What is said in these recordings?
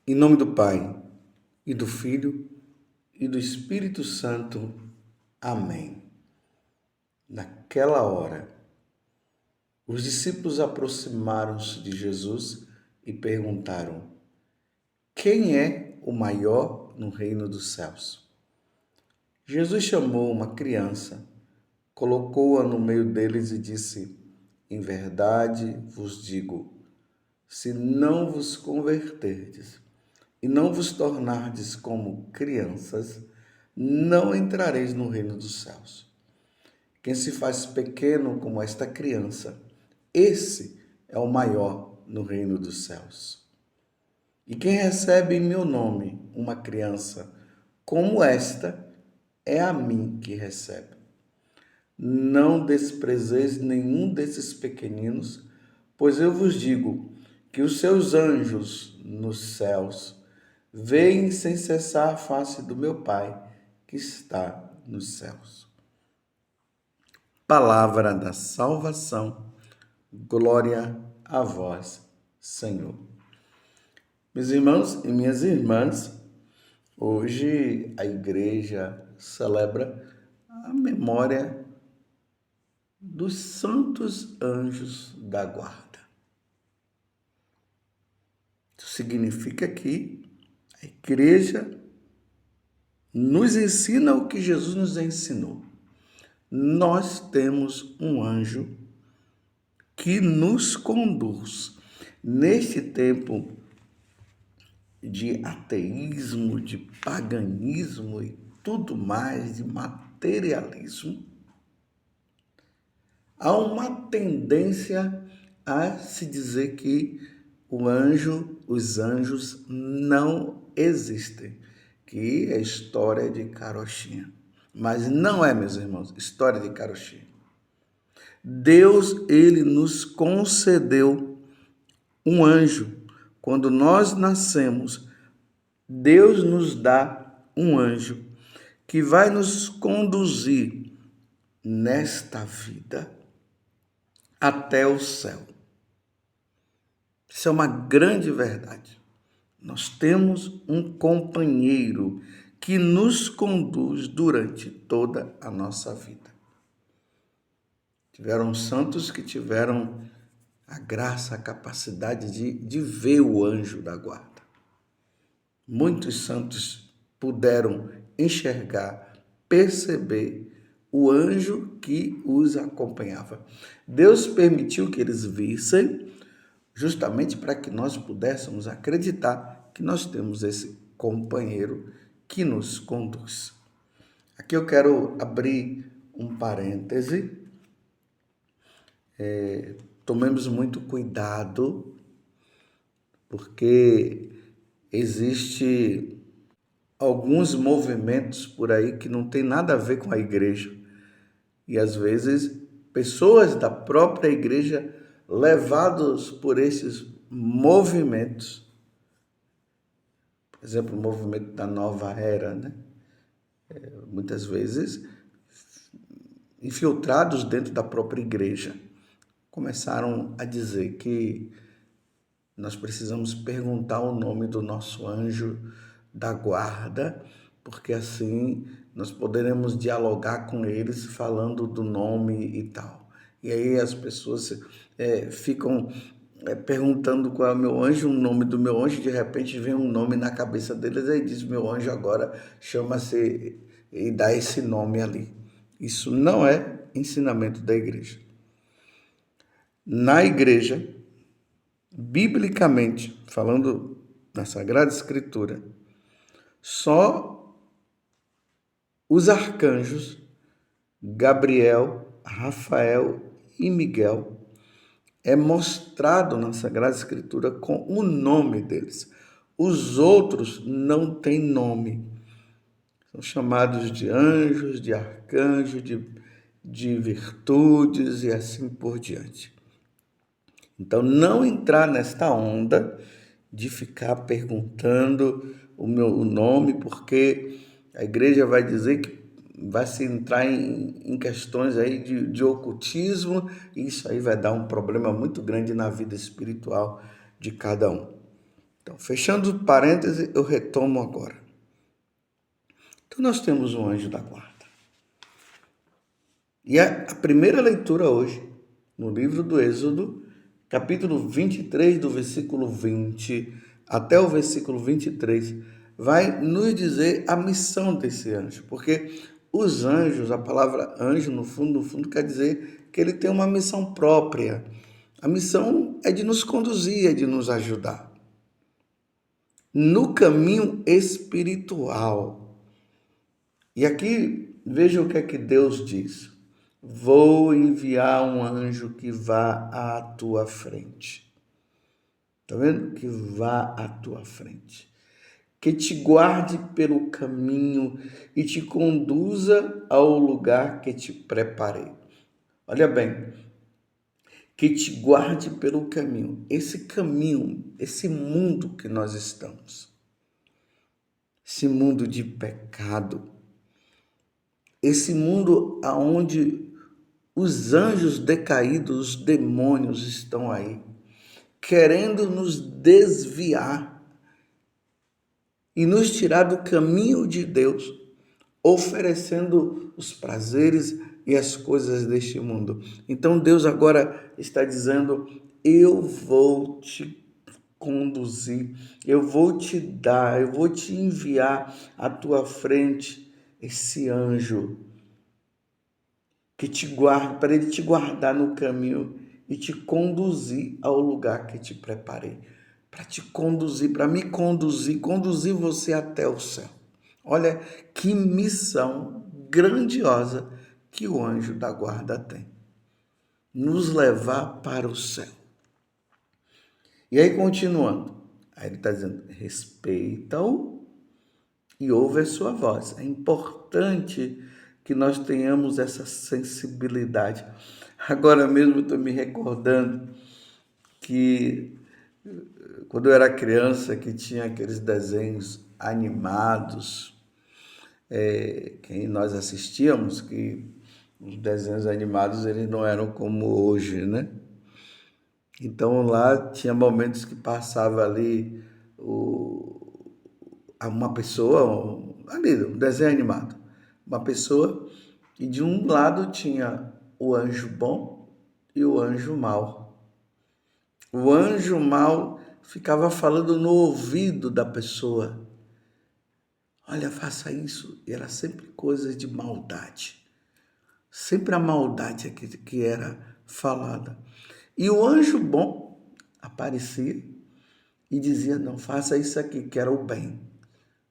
Em nome do Pai, e do Filho, e do Espírito Santo. Amém. Naquela hora, os discípulos aproximaram-se de Jesus e perguntaram: quem é o maior no reino dos céus? Jesus chamou uma criança, colocou-a no meio deles e disse: em verdade vos digo, se não vos converterdes e não vos tornardes como crianças, não entrareis no reino dos céus. Quem se faz pequeno como esta criança, esse é o maior no reino dos céus. E quem recebe em meu nome uma criança como esta, é a mim que recebe. Não desprezeis nenhum desses pequeninos, pois eu vos digo que os seus anjos nos céus veem sem cessar a face do meu Pai que está nos céus. Palavra da salvação, glória a vós, Senhor. Meus irmãos e minhas irmãs, hoje a igreja celebra a memória dos santos anjos da guarda. Isso significa que a igreja nos ensina o que Jesus nos ensinou. Nós temos um anjo que nos conduz. Neste tempo de ateísmo, de paganismo e tudo mais, de materialismo, há uma tendência a se dizer que os anjos não existem, que é história de carochinha. Mas não é, meus irmãos, história de carochinha. Deus, ele nos concedeu um anjo. Quando nós nascemos, Deus nos dá um anjo que vai nos conduzir nesta vida até o céu. Isso é uma grande verdade. Nós temos um companheiro que nos conduz durante toda a nossa vida. Tiveram santos que tiveram a graça, a capacidade de ver o anjo da guarda. Muitos santos puderam enxergar, perceber o anjo que os acompanhava. Deus permitiu que eles vissem, justamente para que nós pudéssemos acreditar que nós temos esse companheiro que nos conduz. Aqui eu quero abrir um parêntese. Tomemos muito cuidado, porque existe alguns movimentos por aí que não tem nada a ver com a igreja. E às vezes pessoas da própria igreja levados por esses movimentos, por exemplo, o movimento da nova era, né? Muitas vezes infiltrados dentro da própria igreja, começaram a dizer que nós precisamos perguntar o nome do nosso anjo da guarda, porque assim nós poderemos dialogar com eles falando do nome e tal. E aí as pessoas ficam perguntando qual é o meu anjo, o nome do meu anjo, de repente vem um nome na cabeça deles e diz: meu anjo agora chama-se, e dá esse nome ali. Isso não é ensinamento da igreja. Na igreja, biblicamente, falando na Sagrada Escritura, só os arcanjos Gabriel, Rafael e Miguel é mostrado na Sagrada Escritura com o nome deles. Os outros não têm nome. São chamados de anjos, de arcanjos, de virtudes e assim por diante. Então, não entrar nesta onda de ficar perguntando o nome, porque a igreja vai dizer que vai se entrar em questões aí de ocultismo, e isso aí vai dar um problema muito grande na vida espiritual de cada um. Então, fechando parênteses, eu retomo agora. Então, nós temos um anjo da guarda. E a primeira leitura hoje, no livro do Êxodo, capítulo 23, do versículo 20 até o versículo 23, vai nos dizer a missão desse anjo. Porque os anjos, a palavra anjo, no fundo, quer dizer que ele tem uma missão própria. A missão é de nos conduzir, é de nos ajudar no caminho espiritual. E aqui, veja o que é que Deus diz. Vou enviar um anjo que vá à tua frente. Está vendo? Que vá à tua frente. Que te guarde pelo caminho e te conduza ao lugar que te preparei. Olha bem, que te guarde pelo caminho. Esse caminho, esse mundo que nós estamos. Esse mundo de pecado. Esse mundo onde os anjos decaídos, os demônios estão aí, querendo nos desviar e nos tirar do caminho de Deus, oferecendo os prazeres e as coisas deste mundo. Então Deus agora está dizendo: eu vou te conduzir, eu vou te dar, eu vou te enviar à tua frente esse anjo que te guarda, para ele te guardar no caminho e te conduzir ao lugar que te preparei. Para te conduzir, para me conduzir você até o céu. Olha que missão grandiosa que o anjo da guarda tem. Nos levar para o céu. E aí, continuando, aí ele está dizendo, respeita-o e ouve a sua voz. É importante que nós tenhamos essa sensibilidade. Agora mesmo estou me recordando que quando eu era criança, que tinha aqueles desenhos animados, que nós assistíamos, que os desenhos animados eles não eram como hoje, né? Então lá tinha momentos que passava ali uma pessoa, ali, um desenho animado, uma pessoa, e de um lado tinha o anjo bom e o anjo mau. O anjo mau ficava falando no ouvido da pessoa. Olha, faça isso. E era sempre coisas de maldade. Sempre a maldade que era falada. E o anjo bom aparecia e dizia, não, faça isso aqui, que era o bem.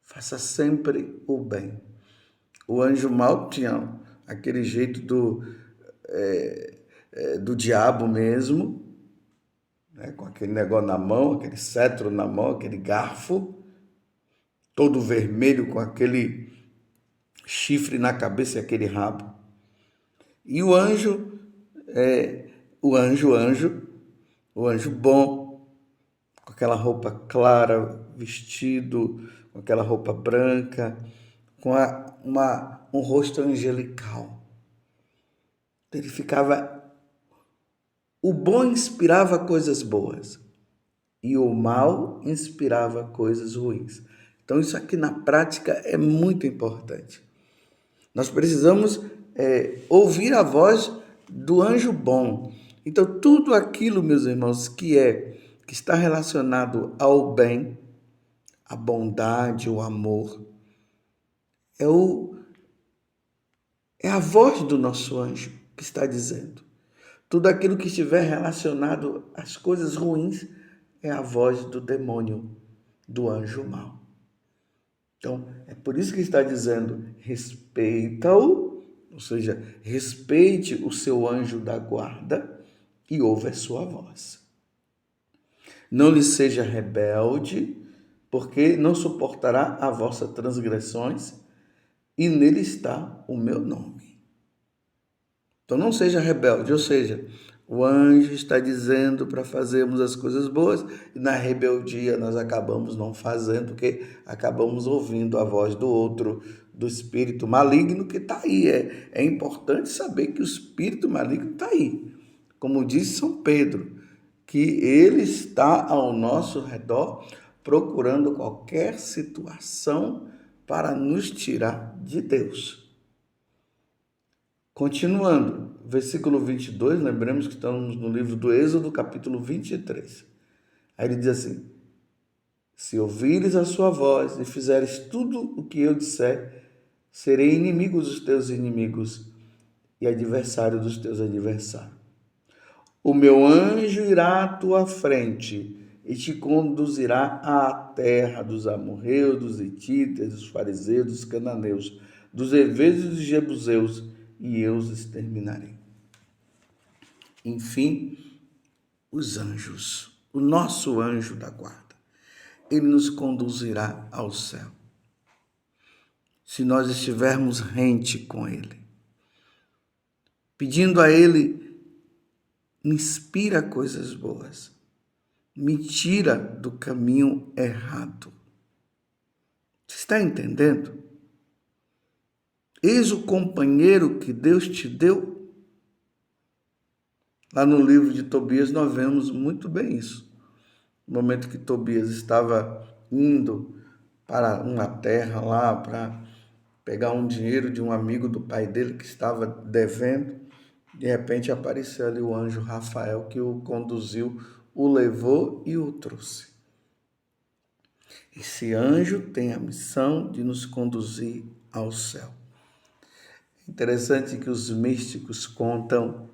Faça sempre o bem. O anjo mau tinha aquele jeito do diabo mesmo, né? Com aquele negócio na mão, aquele cetro na mão, aquele garfo, todo vermelho com aquele chifre na cabeça e aquele rabo. E o anjo bom, com aquela roupa clara, vestido, com aquela roupa branca, com um rosto angelical. Ele ficava... O bom inspirava coisas boas e o mal inspirava coisas ruins. Então, isso aqui na prática é muito importante. Nós precisamos ouvir a voz do anjo bom. Então, tudo aquilo, meus irmãos, que está relacionado ao bem, à bondade, ao amor, é a voz do nosso anjo que está dizendo. Tudo aquilo que estiver relacionado às coisas ruins é a voz do demônio, do anjo mau. Então, é por isso que está dizendo, respeita-o, ou seja, respeite o seu anjo da guarda e ouve a sua voz. Não lhe seja rebelde, porque não suportará a vossas transgressões, e nele está o meu nome. Então não seja rebelde, ou seja, o anjo está dizendo para fazermos as coisas boas e na rebeldia nós acabamos não fazendo, porque acabamos ouvindo a voz do outro, do espírito maligno que está aí. É importante saber que o espírito maligno está aí. Como diz São Pedro, que ele está ao nosso redor procurando qualquer situação para nos tirar de Deus. Continuando, versículo 22, lembremos que estamos no livro do Êxodo, capítulo 23. Aí ele diz assim: se ouvires a sua voz e fizeres tudo o que eu disser, serei inimigo dos teus inimigos e adversário dos teus adversários. O meu anjo irá à tua frente e te conduzirá à terra dos amorreus, dos hititas, dos fariseus, dos cananeus, dos heveus e dos jebuseus, e eu os exterminarei. Enfim, os anjos, o nosso anjo da guarda, ele nos conduzirá ao céu. Se nós estivermos rente com ele, pedindo a ele, me inspira coisas boas, me tira do caminho errado. Você está entendendo? Eis o companheiro que Deus te deu. Lá no livro de Tobias nós vemos muito bem isso. No momento que Tobias estava indo para uma terra lá para pegar um dinheiro de um amigo do pai dele que estava devendo, de repente apareceu ali o anjo Rafael que o conduziu, o levou e o trouxe. Esse anjo tem a missão de nos conduzir ao céu. Interessante que os místicos contam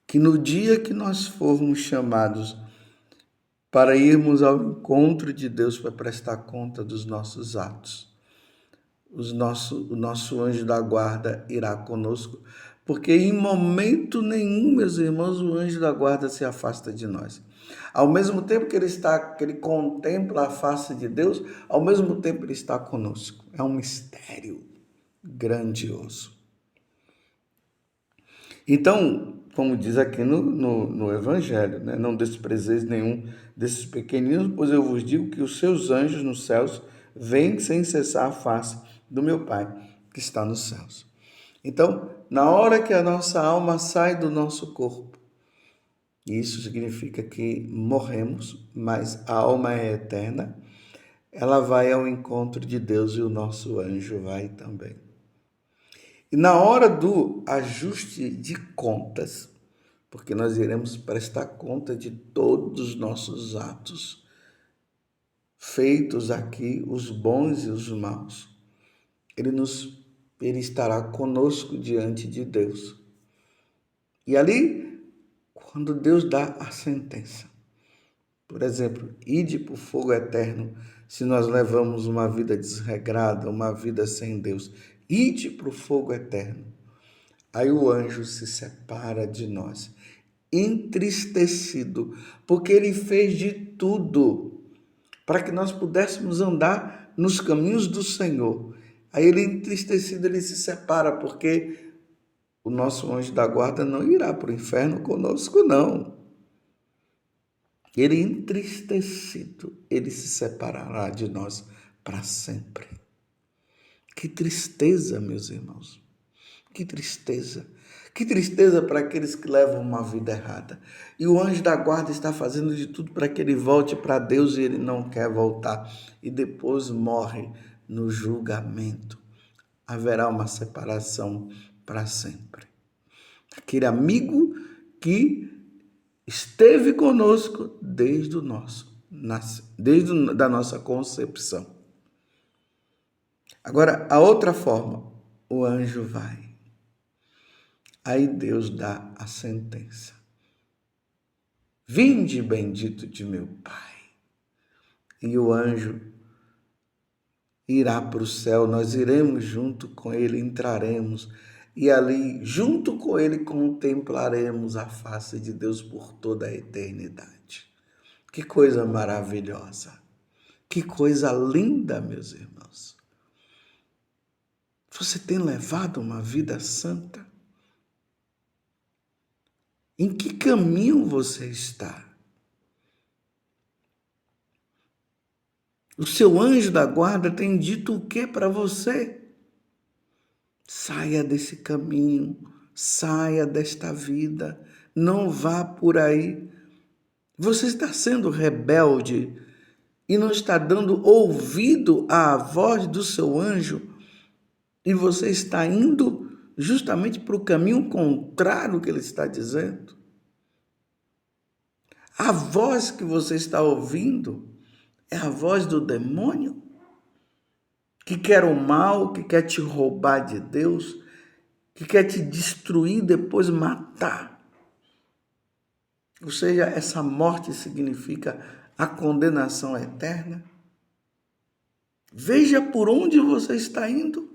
que no dia que nós formos chamados para irmos ao encontro de Deus para prestar conta dos nossos atos, o nosso anjo da guarda irá conosco, porque em momento nenhum, meus irmãos, o anjo da guarda se afasta de nós. Ao mesmo tempo que ele contempla a face de Deus, ao mesmo tempo ele está conosco. É um mistério grandioso. Então, como diz aqui no Evangelho, né? Não desprezeis nenhum desses pequeninos, pois eu vos digo que os seus anjos nos céus veem sem cessar a face do meu Pai que está nos céus. Então, na hora que a nossa alma sai do nosso corpo, isso significa que morremos, mas a alma é eterna, ela vai ao encontro de Deus e o nosso anjo vai também. E na hora do ajuste de contas, porque nós iremos prestar conta de todos os nossos atos, feitos aqui, os bons e os maus, ele estará conosco diante de Deus. E ali, quando Deus dá a sentença, por exemplo, ide para o fogo eterno, se nós levamos uma vida desregrada, uma vida sem Deus, ide para o fogo eterno. Aí o anjo se separa de nós, entristecido, porque ele fez de tudo para que nós pudéssemos andar nos caminhos do Senhor. Aí ele, entristecido, ele se separa, porque o nosso anjo da guarda não irá para o inferno conosco, não. Ele, entristecido, ele se separará de nós para sempre. Que tristeza, meus irmãos. Que tristeza. Que tristeza para aqueles que levam uma vida errada. E o anjo da guarda está fazendo de tudo para que ele volte para Deus e ele não quer voltar. E depois morre no julgamento. Haverá uma separação para sempre. Aquele amigo que esteve conosco desde da nossa concepção. Agora, a outra forma, o anjo vai. Aí Deus dá a sentença. Vinde, bendito de meu Pai. E o anjo irá para o céu, nós iremos junto com ele, entraremos, e ali, junto com ele, contemplaremos a face de Deus por toda a eternidade. Que coisa maravilhosa! Que coisa linda, meus irmãos! Você tem levado uma vida santa? Em que caminho você está? O seu anjo da guarda tem dito o que para você? Saia desse caminho, saia desta vida, não vá por aí. Você está sendo rebelde e não está dando ouvido à voz do seu anjo, e você está indo justamente para o caminho contrário que ele está dizendo. A voz que você está ouvindo é a voz do demônio, que quer o mal, que quer te roubar de Deus, que quer te destruir e depois matar. Ou seja, essa morte significa a condenação eterna. Veja por onde você está indo.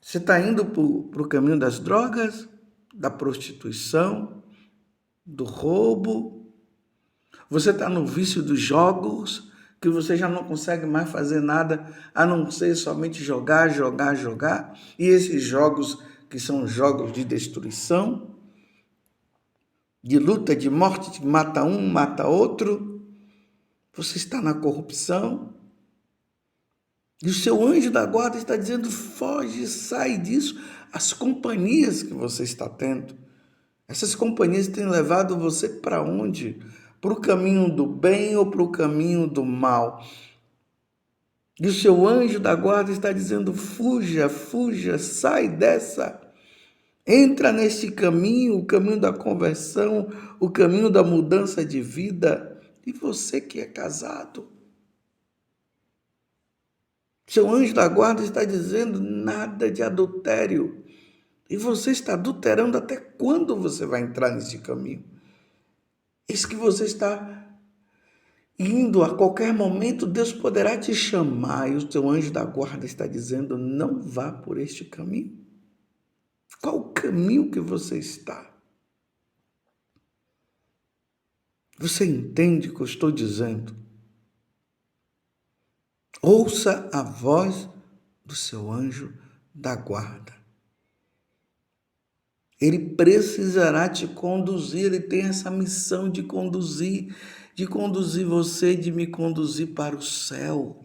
Você está indo para o caminho das drogas, da prostituição, do roubo. Você está no vício dos jogos, que você já não consegue mais fazer nada a não ser somente jogar. E esses jogos que são jogos de destruição, de luta, de morte, de mata um, mata outro. Você está na corrupção. E o seu anjo da guarda está dizendo: foge, sai disso. As companhias que você está tendo, essas companhias têm levado você para onde? Para o caminho do bem ou para o caminho do mal? E o seu anjo da guarda está dizendo: fuja, sai dessa. Entra neste caminho, o caminho da conversão, o caminho da mudança de vida. E você que é casado, seu anjo da guarda está dizendo: nada de adultério. E você está adulterando até quando você vai entrar nesse caminho? Eis que você está indo, a qualquer momento Deus poderá te chamar, e o seu anjo da guarda está dizendo: não vá por este caminho. Qual o caminho que você está? Você entende o que eu estou dizendo? Ouça a voz do seu anjo da guarda. Ele precisará te conduzir, ele tem essa missão de conduzir você, de me conduzir para o céu.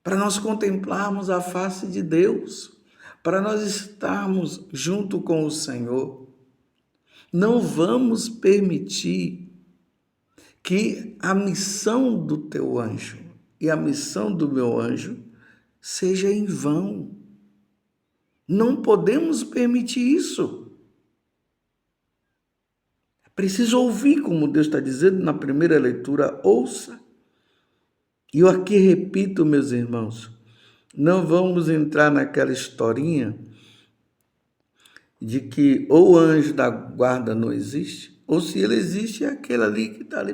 Para nós contemplarmos a face de Deus, para nós estarmos junto com o Senhor. Não vamos permitir que a missão do teu anjo e a missão do meu anjo seja em vão. Não podemos permitir isso. É preciso ouvir, como Deus está dizendo na primeira leitura: ouça. E eu aqui repito, meus irmãos, não vamos entrar naquela historinha de que ou o anjo da guarda não existe, ou se ele existe, é aquele ali que está ali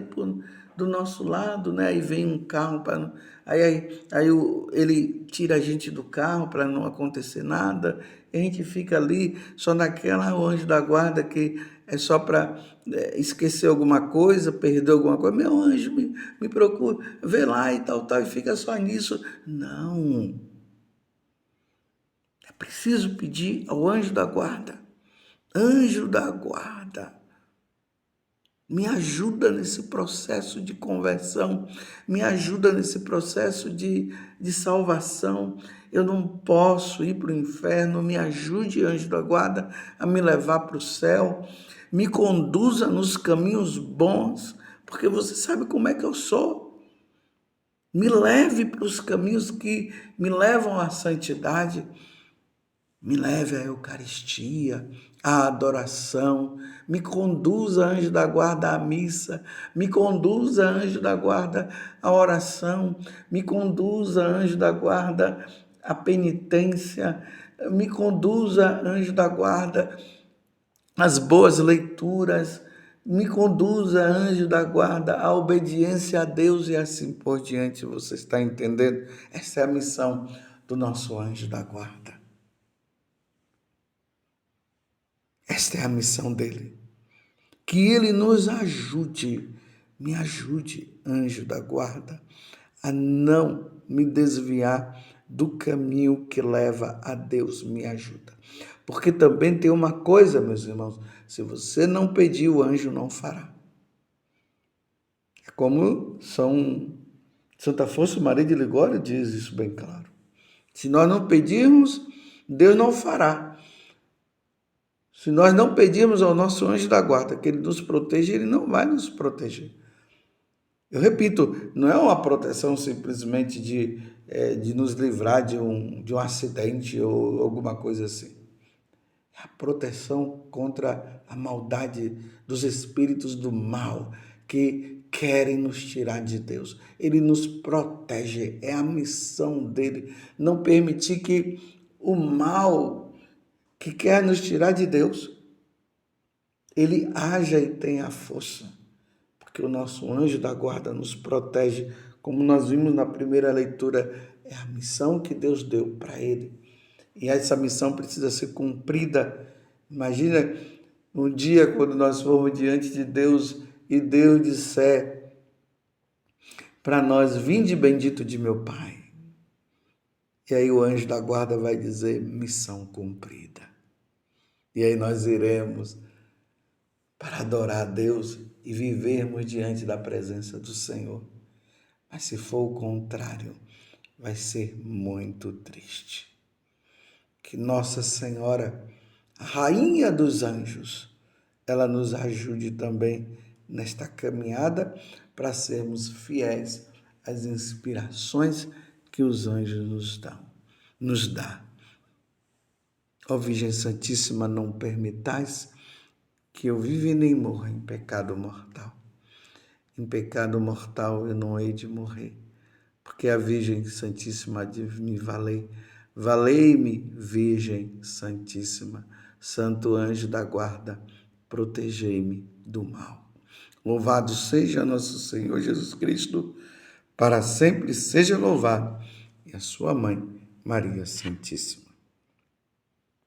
do nosso lado, né? Aí vem um carro, ele tira a gente do carro para não acontecer nada, e a gente fica ali só naquela, o anjo da guarda que é só para esquecer alguma coisa, perder alguma coisa. Meu anjo, me procura, vê lá e tal, e fica só nisso. Não. É preciso pedir ao anjo da guarda: anjo da guarda, me ajuda nesse processo de conversão, me ajuda nesse processo de salvação. Eu não posso ir para o inferno, me ajude, anjo da guarda, a me levar para o céu, me conduza nos caminhos bons, porque você sabe como é que eu sou. Me leve para os caminhos que me levam à santidade. Me leve à Eucaristia, à adoração. Me conduza, anjo da guarda, à missa. Me conduza, anjo da guarda, à oração. Me conduza, anjo da guarda, à penitência. Me conduza, anjo da guarda, às boas leituras. Me conduza, anjo da guarda, à obediência a Deus e assim por diante. Você está entendendo? Essa é a missão do nosso anjo da guarda. Esta é a missão dele. Que ele nos ajude, me ajude, anjo da guarda, a não me desviar do caminho que leva a Deus. Me ajuda. Porque também tem uma coisa, meus irmãos: se você não pedir, o anjo não fará. É como Santa Afonso Maria de Ligório diz isso bem claro. Se nós não pedirmos, Deus não fará. Se nós não pedirmos ao nosso anjo da guarda que ele nos proteja, ele não vai nos proteger. Eu repito, não é uma proteção simplesmente de nos livrar de um acidente ou alguma coisa assim. É a proteção contra a maldade dos espíritos do mal que querem nos tirar de Deus. Ele nos protege, é a missão dele, não permitir que o mal que quer nos tirar de Deus, ele haja e tenha força, porque o nosso anjo da guarda nos protege, como nós vimos na primeira leitura, é a missão que Deus deu para ele. E essa missão precisa ser cumprida. Imagina um dia quando nós formos diante de Deus e Deus disser para nós: vinde bendito de meu Pai. E aí o anjo da guarda vai dizer: missão cumprida. E aí nós iremos para adorar a Deus e vivermos diante da presença do Senhor. Mas se for o contrário, vai ser muito triste. Que Nossa Senhora, a Rainha dos Anjos, ela nos ajude também nesta caminhada para sermos fiéis às inspirações que os anjos nos dá. Ó Virgem Santíssima, não permitais que eu viva e nem morra em pecado mortal. Em pecado mortal eu não hei de morrer, porque a Virgem Santíssima há de me valer. Valei-me, Virgem Santíssima, Santo Anjo da Guarda, protegei-me do mal. Louvado seja nosso Senhor Jesus Cristo, para sempre seja louvado, e a sua mãe, Maria Santíssima.